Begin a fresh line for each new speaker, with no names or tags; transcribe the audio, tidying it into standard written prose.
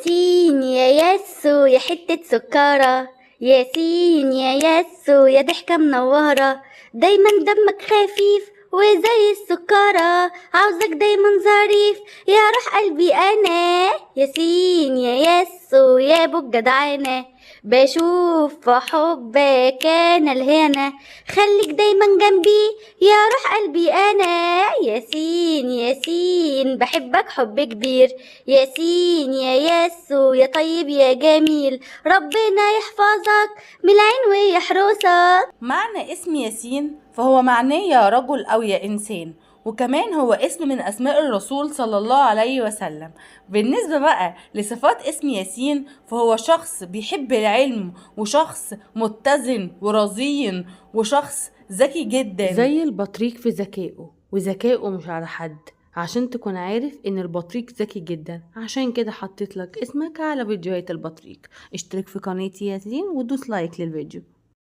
ياسين يا ياسو يا حتة سكارة، ياسين يا ياسو يا ضحكة منورة، دايما دمك خفيف وزي السكرة، عاوزك دايما ظريف يا روح قلبي أنا، ياسين يا ياسو يا ابو الجدعانة، بشوف في حبك أنا الهنا، خليك دايما جنبي يا روح قلبي أنا، ياسين ياسين بحبك حب كبير، ياسين يا ياسو يا طيب يا جميل، ربنا يحفظك من العين ويحرسك.
معنى اسم ياسين فهو معناه يا رجل أو يا إنسان، وكمان هو اسم من أسماء الرسول صلى الله عليه وسلم. بالنسبة بقى لصفات اسم ياسين فهو شخص بيحب العلم، وشخص متزن ورزين، وشخص ذكي جدا
زي البطريق في ذكائه، وذكائه مش على حد، عشان تكون عارف ان البطريق ذكي جدا. عشان كده حطيت لك اسمك على فيديوهات البطريق. اشترك في قناتي ياسين ودوس لايك للفيديو.